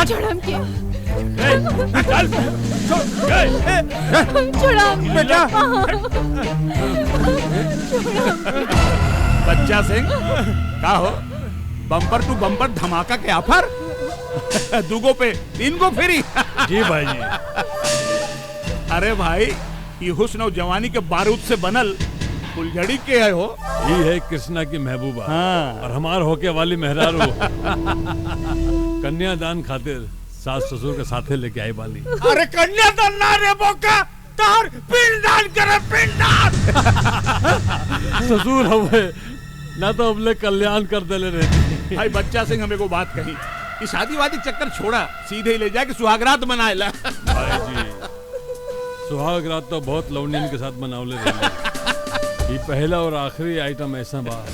छोड़ हमके। छोड़ा बेटा। बच्चा सिंह का हो, बम्पर टू बम्पर धमाका के ऑफर। दूगो पे 3 गो फ्री। जी भाई जी। अरे भाई ये हुस्न और जवानी के बारूद से बनल फुलझड़ी के है हो। ये है कृष्णा की महबूबा। हाँ। और हमार होके वाली मेहरारू कन्यादान खातिर सास ससुर के साथे लेके आई वाली। अरे कन्यादान ना रे बोका, तार पिंडदान करे पिंडदान। ससुर हवे ना तो हमले कल्याण कर देले रहती। भाई बच्चा सिंह हमें को बात कही, ये शादी वादी चक्कर छोड़ा, सीधे ले जाके सुहागरात मनाएला। भाई जी सुहाग रात तो बहुत लवनियन के साथ मनावले रहे। ये पहला और आखिरी आइटम ऐसा बा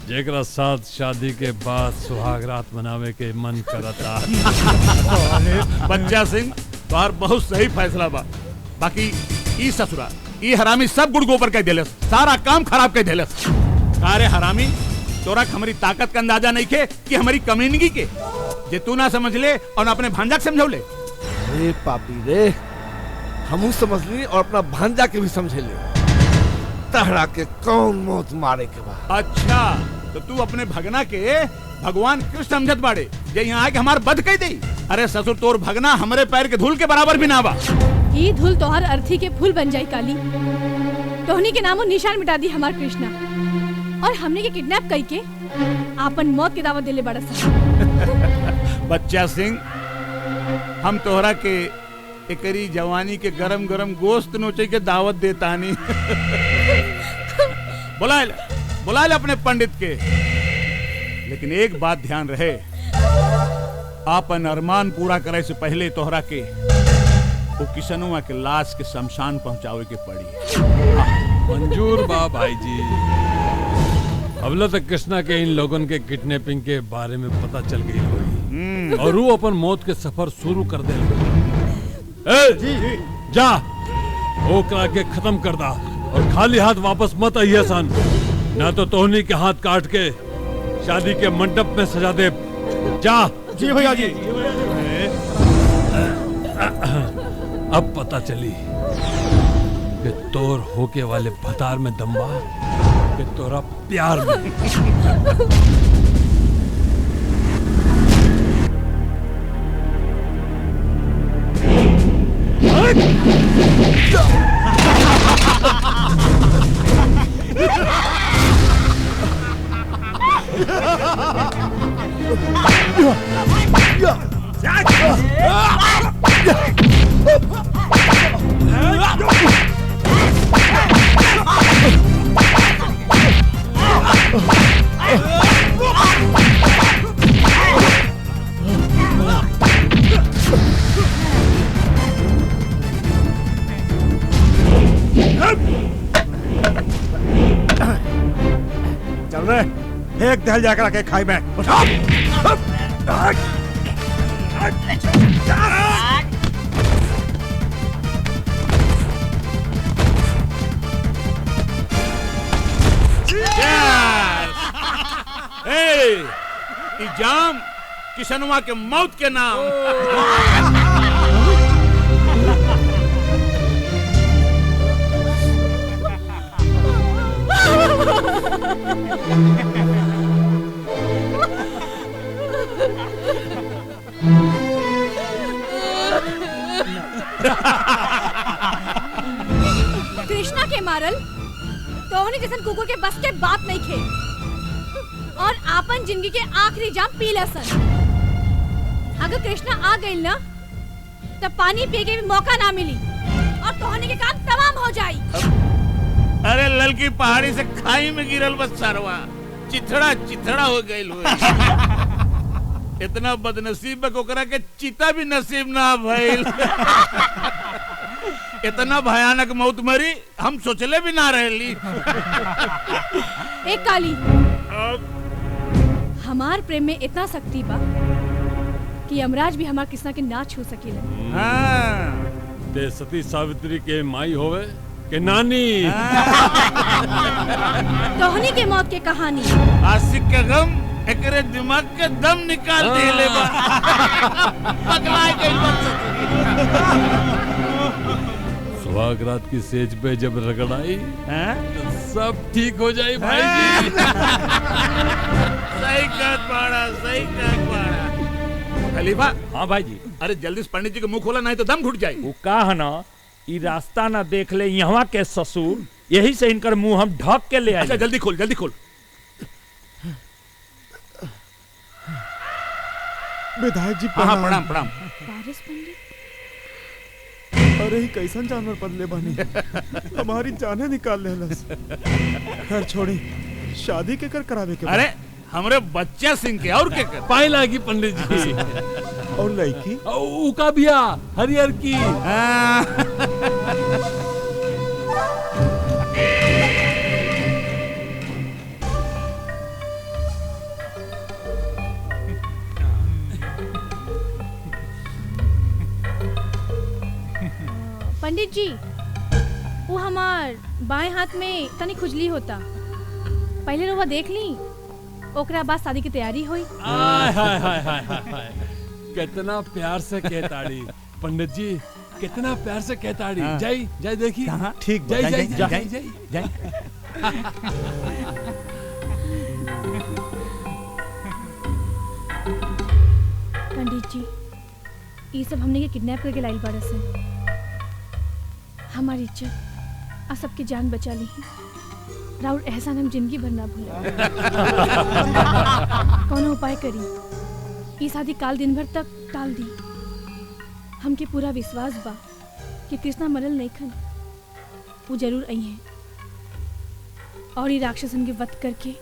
जेकरा साथ शादी के बाद सुहाग रात मनावे के मन करता। बच्चा सिंह तोहार बहुत सही फैसला बा। बाकी ई ससुरा ई हरामी सब गुड़ गोबर कह देलस, सारा काम खराब कह देलस। अरे हरामी तोरा हमारी ताकत का अंदाजा नहीं के कि हमारी कमीनगी के जे तू ना समझ ले और अपने भांजा के समझौ ले। अरे पापी रे, हमू समझ ली और अपना भांजा के भी समझे ले। तहरा के कौन मौत मारे के बाद। अच्छा तो तू अपने भगना के भगवान कृष्ण समझत बाड़े जे यहाँ आके हमार बद कह दे। अरे ससुर तोर भगना हमारे पैर के धूल के बराबर भी ना बा। ये धूल तोहर अर्थी के फूल बन जाई काली। तोहनी के नामो निशान मिटा दी हमार कृष्णा और हमने के किडनैप कई के आपन मौत के दावत देले बड़ा सा। बच्चा सिंह हम तोहरा के एकरी जवानी के गरम गरम गोश्त नोचे के दावत देता नहीं। बुला ले अपने पंडित के। लेकिन एक बात ध्यान रहे, आपन अरमान पूरा करे से पहले तोहरा के वो किशनुआ के लाश के शमशान पहुंचावे के पड़ी। मंजूर बा भाई जी। अबला तक कृष्णा के इन लोगन के किडनैपिंग के बारे में पता चल गई होगी और वो अपन मौत के सफर शुरू कर दे। जी जा ओकरा के खत्म कर दा और खाली हाथ वापस मत आइए सन, ना तो तोहनी के हाथ काट के शादी के मंडप में सजा दे। जा। जी भैया जी। अब पता चली कि तोर होके वाले भतार में दम्बा कि तोरा प्यार में। चल रहे एक दहल जाकर के खाई में। जाम किशनुआ के मौत के नाम। कृष्णा के मारल तोहनी जैसन कुकुर के बस के बात नहीं खे और आपन जिंदगी के आखिरी जाम पी लसन। अगर कृष्णा आ गई ना तब पानी पिए के भी मौका ना मिली और तोहनी के काम तमाम हो जाई। अरे ललकी पहाड़ी से खाई में गिरल बस सरवा चिथड़ा चिथड़ा हो गई। इतना बदनसीब ओकरा के चिता भी नसीब ना भइल। इतना भयानक मौत मरी हम सोचले भी ना रहली। एक काली हमार प्रेम में इतना शक्ति बा कि यमराज भी हमार कृष्णा के ना छू सकेला। हाँ। ते सती सावित्री के माई होवे के नानी। तोहनी के मौत के कहानी आशिक के गम एकरे दिमाग के दम निकाल देले बा। पगला गइल बा। सुहाग रात की सेज पे जब रगड़ाई हैं? सब ठीक हो जाए भाई जी। सही कहत बाड़ा, सही कहत बाड़ा। खलीफा, हाँ भाई जी, अरे जल्दी से पंडित जी के मुंह खोला, नहीं तो दम घुट जाए। वो का है ना, ई रास्ता ना देख ले यहाँ के ससुर, यही से इनकर मुंह हम ढक के ले आए। अच्छा जल्दी खोल, जल्दी खोल। विधायक जी हाँ प्रणाम प्रणाम। पारस पंडित, अरे ही कैसन जानवर पदले बनी, हमारी जाने निकाल लेलस। खैर छोड़ी, शादी के कर करावे के अरे हमरे बच्चा सिंह के और के कर। पाए लागी पंडित जी। और लड़की उका बिया हरियर की। पंडित जी, वो हमार बाएं हाथ में तनी खुजली होता, पहले रोवा देख ली, ओकरा बाद शादी की तैयारी हुई। आय हाय हाय हाय हाय, कितना प्यार से कहताड़ी पंडित जी, कितना प्यार से कहताड़ी। हाँ। जाई जाई देखी। ठीक जाई बा, जाई जाई, जाई जाई जाए। पंडित जी, ये सब हमने के किडनैप करके लाइल बाड़ा से, हमारी इज्जत आ सबके जान बचा ली। राउर एहसान हम जिंदगी भर ना भूले। कौन उपाय करी, ये शादी काल दिन भर तक टाल दी। हमके पूरा विश्वास बा कि कृष्णा मरल नहीं खन, वो जरूर आई हैं और ये राक्षसन के वध करके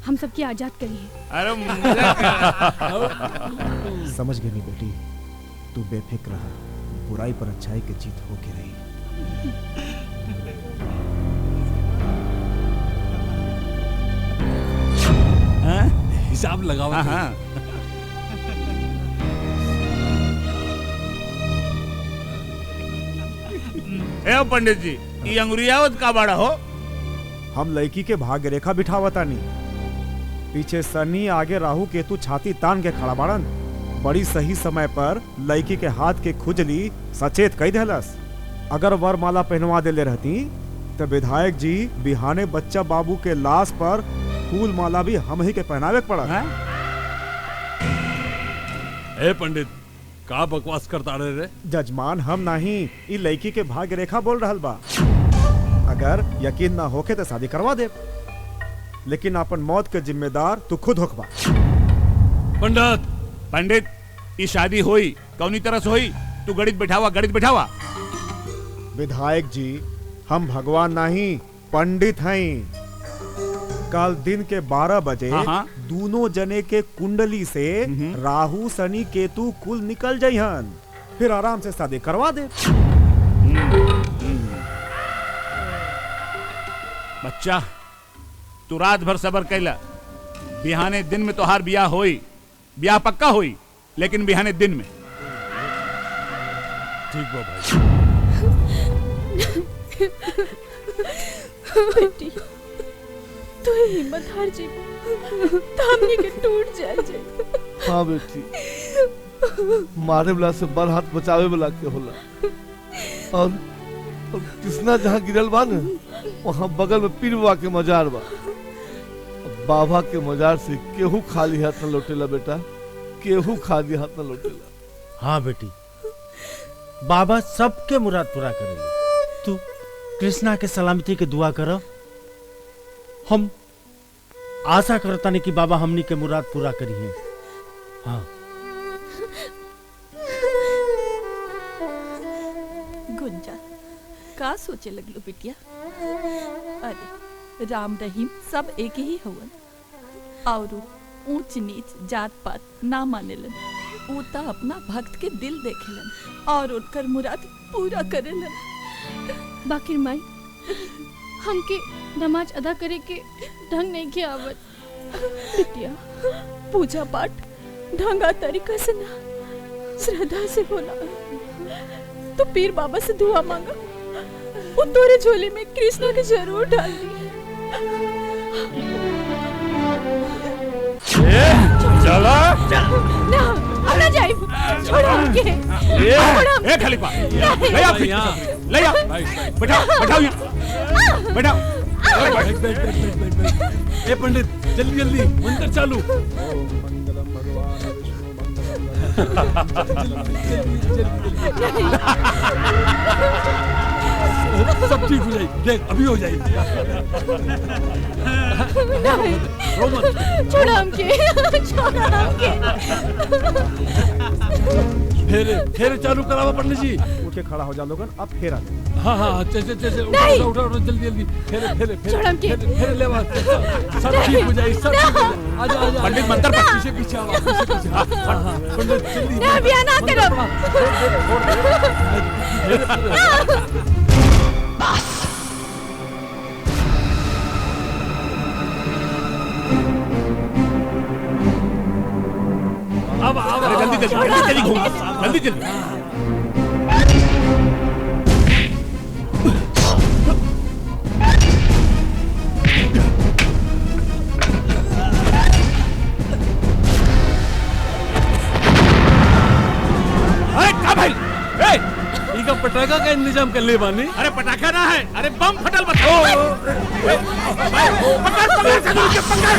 हम सबकी आजाद करी है। अरे समझ गई नहीं बेटी, तू बेफिक्र रहा, बुराई पर अच्छाई की जीत होके रही। हिसाब लगाओ। हाँ। ए पंडित जी, ये अंगुरियावत का बाड़ा हो? हम लड़की के भाग्य रेखा बिठावता नहीं, पीछे शनि आगे राहु केतु छाती तान के खड़ा बाड़न। बड़ी सही समय पर लड़की के हाथ के खुजली सचेत कई देलस। अगर वरमाला पहनवा देले रहती तो विधायक जी बिहाने बच्चा बाबू के लाश पर फूल माला भी हम ही के पहनावे पड़ा। ए पंडित, का बकवास करता रे? जजमान हम नहीं, ई लड़की के भाग्य रेखा बोल रहल बा। अगर यकीन ना होके तो शादी करवा दे, लेकिन अपन मौत के जिम्मेदार तू खुद होखबा। पंडित पंडित, ये शादी होई कौनी तरह से होई? तू गणित बैठावा, गणित बैठावा। विधायक जी, हम भगवान नहीं पंडित हैं। कल दिन के 12 बजे हाँ। दोनों जने के कुंडली से राहु शनि केतु कुल निकल जाइहन, फिर आराम से शादी करवा दे। बच्चा, तू रात भर सबर कैला, बिहाने दिन में तोहार ब्याह होई। ब्याह पक्का होई, लेकिन बिहाने दिन में। ठीक बा भाई। बेटी, तू हिम्मत हार जी, हमनी के टूट जाए। हाँ बेटी, मारे वाला से बड़ हाथ बचावे वाला के होला। और कृष्णा जहाँ गिरल बा न, वहाँ बगल में पीर बाबा के मजार बा। बाबा के मजार से केहू खाली हाथ न लौटेला बेटा, केहू खाली हाथ न लौटेला। हाँ बेटी, बाबा सबके मुराद पूरा करेंगे। तू कृष्णा के सलामती के दुआ करो। हम आशा करता नहीं कि बाबा हमनी के मुराद पूरा करिए। हाँ गुंजा, का सोचे लगलो बिटिया? अरे राम रहीम सब एक ही हवन, और ऊंच नीच जात पात ना मानेलन। वो तो अपना भक्त के दिल देखेलन और उनकर मुराद पूरा करेलन। बाकी माई, हमके नमाज अदा करे के ढंग नहीं के आवत। बिटिया, पूजा पाठ ढंगा तरीका से ना, श्रद्धा से बोला। तो पीर बाबा से दुआ मांगा, वो तोरे झोले में कृष्णा के जरूर डाल दी। छोड़ो हमके। ए खलीफा ले आ यहाँ। ले आ भाई बैठाओ बैठाओ यहाँ बैठाओ। ए पंडित जल्दी जल्दी मंत्र चालू। सब ठीक हो जाएगी, देख अभी हो जाएगी। रो मत। छोड़ो हमके, छोड़ो हमके। फेरे फेरे चालू करावा पंडित जी। उठ के खड़ा हो जा लोगन, अब फेरा दे। हाँ हाँ चल चल चल नहीं। उठा उठा जल्दी जल्दी फेरे फेरे छोड़ हमके। फेरे फेरे ले आ, सब ठीक हो जाएगी, सब ठीक हो जाएगी। आजा आजा पंडित मंत्र पढ़। पीछे पीछे आओ, पीछे पीछे। हाँ हाँ पंडित जल्दी। ना बिया ना करो। अब अब अरे जल्दी जल्दी जल्दी जल्दी घूम जल्दी जल्दी। अरे क्या भाई ए इनका पटाखा का इंतजाम कर ले बानी। अरे पटाखा ना है, अरे बम फटल बताओ। पकड़ पकड़ से दूर के पकड़।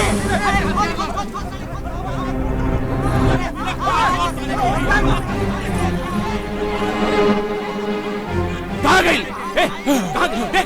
कहाँ गई? ए, कहाँ गई? ए!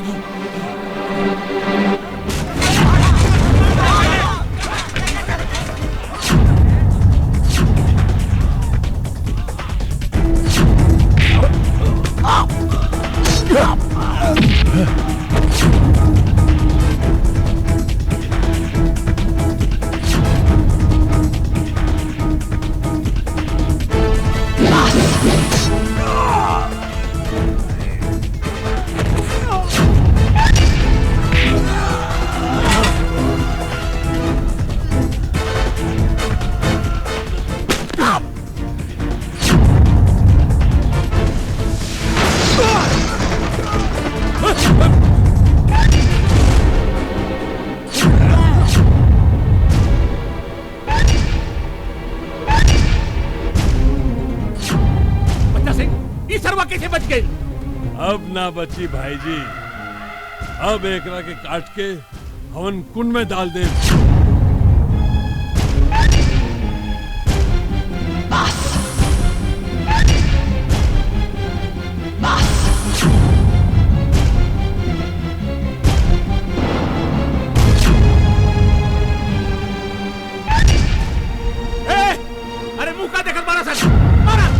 कैसे बच गई? अब ना बची भाई जी, अब एकरा के काट के हवन कुंड में डाल दे। अरे मुंह का देखकर मारा सर, मारा।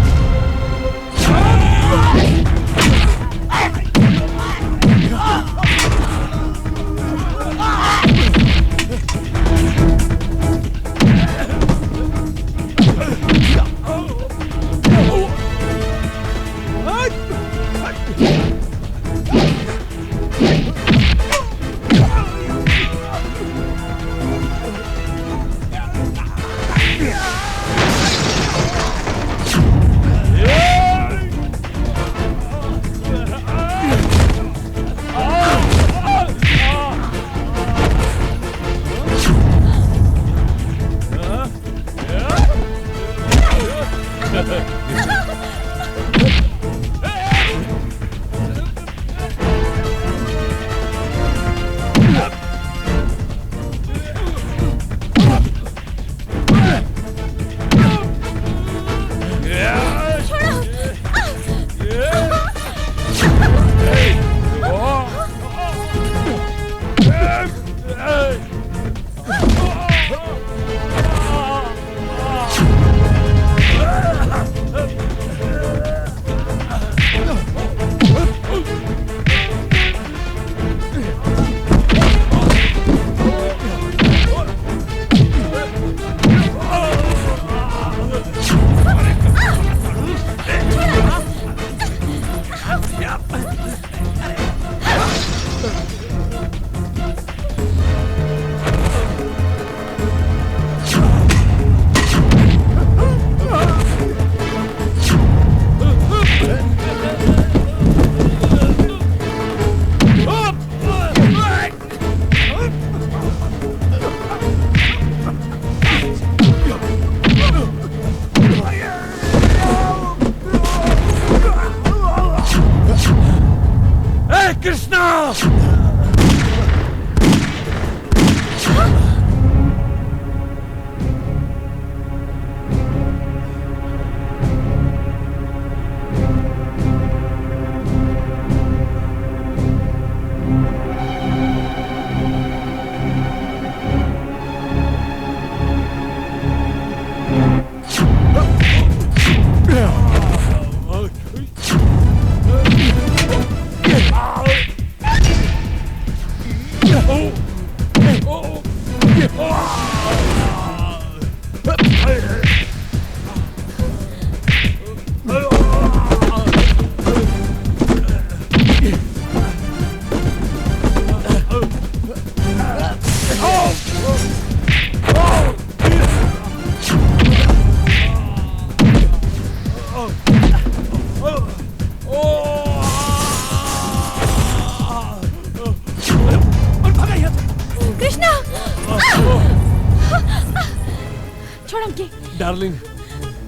डार्लिंग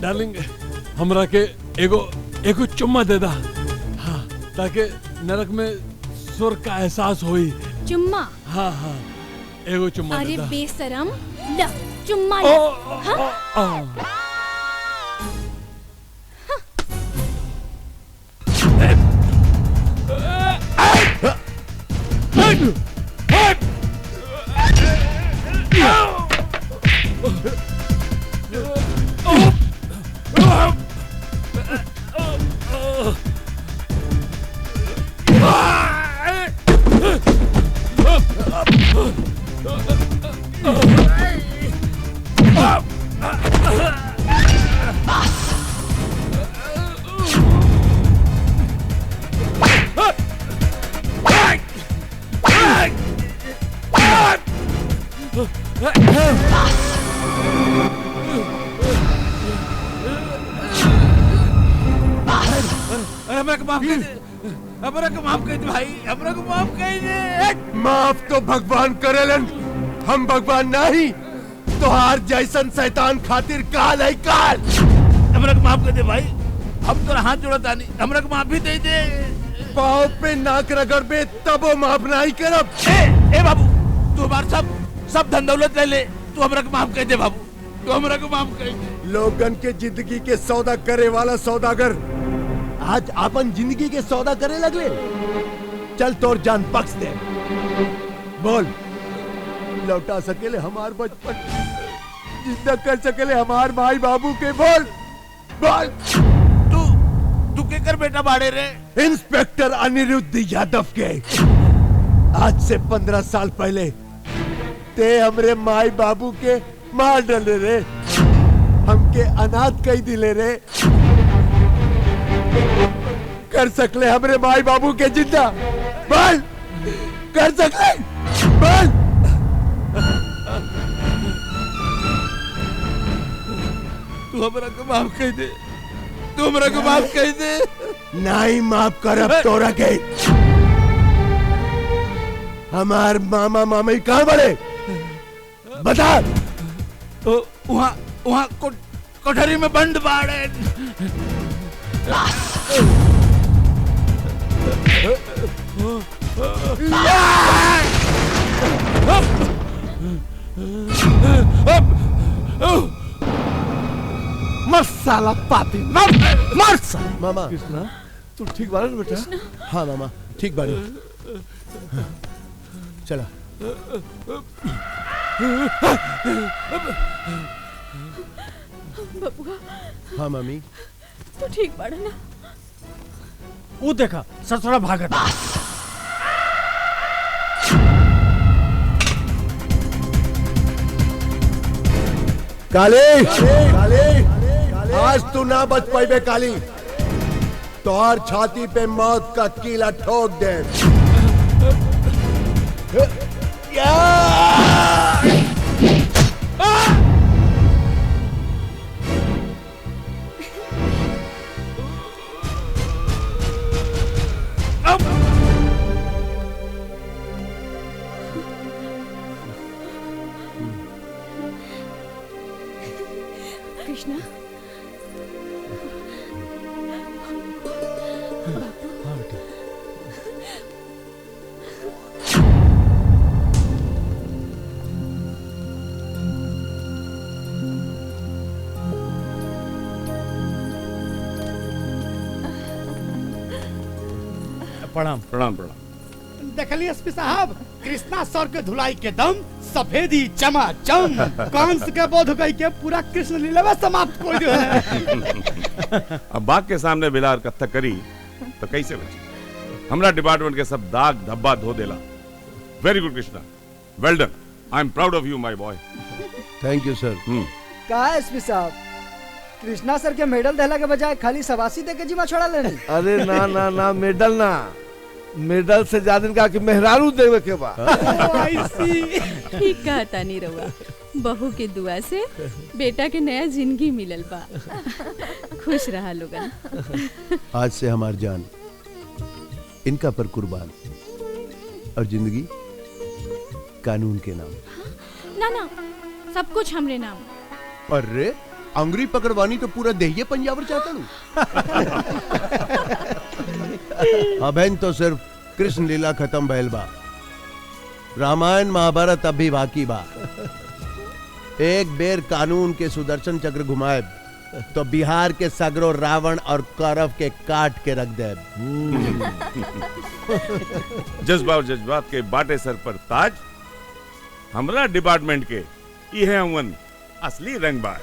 डार्लिंग हमरा के एगो चुम्मा दे दा। हाँ, ताकि नरक में स्वर्ग का एहसास होई। चुम्मा? हाँ हाँ, एगो चुम्मा दे अरे दा। बेशरम, ल चुम्मा ले। हाँ? माफ तो भगवान करेलन, हम भगवान नहीं। तो हार जैसन शैतान खातिर काल है काल। हमरा को माफ कर दे भाई, हम तो हाथ जोड़ता नहीं, हमरा को माफी दे दे। पाँव पे नाक रगड़बे तबो माफ नहीं करब। ए बाबू, तू हमारा सब धन दौलत ले ले, तू हमरा को माफ कर दे बाबू, तू हमरा को माफ कर दे। लोगन के जिंदगी के सौदा करे वाला सौदागर आज अपन जिंदगी के सौदा करे लगले। चल तोर जान बख्श दे। बोल, लौटा सकेले हमार बचपन, जिंदा कर सकेले हमार माई बाबू के। बोल बोल। तू के कर बेटा बाड़े रे? इंस्पेक्टर अनिरुद्ध यादव के। आज से 15 साल पहले ते हमरे माई बाबू के मार डाले रे, हमके अनाथ कई दिले रे। कर सकले हमरे माई बाबू के जिंदा? बोल, कर सकले? बोल। तू हमरा को माफ कर दे, तू हमरा को माफ कर दे। नहीं माफ करब तोरा के। हमार मामा मामी कहाँ बड़े बता। वहाँ कोठरी में बंद बाड़े। मर साला पापी, मर साला। मामा कृष्णा, तू ठीक बारे ना बेटा? हाँ मामा ठीक बारे। चला। बबुआ, हाँ मम्मी। तू ठीक बाड़ा ना? वो देखा ससुरा भागत। काली, काली, आज तू ना बच पाइबे काली। तोहर छाती पे मौत का कीला ठोक दे। कृष्णा, प्रणाम। प्रणाम प्रणाम। देखलिए एसपी साहब, कृष्णा सर के धुलाई के दम सफेदी चमाचम, कंस के बोध गई के पूरा कृष्ण लीला समाप्त कर दिया है। अब बाग के सामने बिलार कत्थक करी तो कैसे बची? हमरा डिपार्टमेंट के सब दाग धब्बा धो देला। Very good Krishna, well done. I am proud of you my boy. Thank you sir. का एसपी साहब, कृष्णा सर के मेडल देला के बजाय खाली शबाशी दे के जिम्मा छोड़ा लेनी? अरे ना ना ना, मेडल ना, मेडल से ज्यादा का कि मेहरारू देवे के बा। ठीक कहा तानी रउआ, बहू के दुआ से बेटा के नया जिंदगी मिलल बा। खुश रहा लोगन। आज से हमार जान इनका पर कुर्बान, और जिंदगी कानून के नाम। ना ना, सब कुछ हमरे नाम। अरे अंगुरी पकड़वानी तो पूरा देहिए पंजाबर चाहता हूँ। अबेन तो सिर्फ कृष्ण लीला खत्म भइल बा, रामायण महाभारत अभी बाकी बा। एक बेर कानून के सुदर्शन चक्र घुमाए तो बिहार के सगरो रावण और कौरव के काट के रख दे। जज्बा और जज्बात के बाटे सर पर ताज, हमरा डिपार्टमेंट के ये है असली रंगबाज।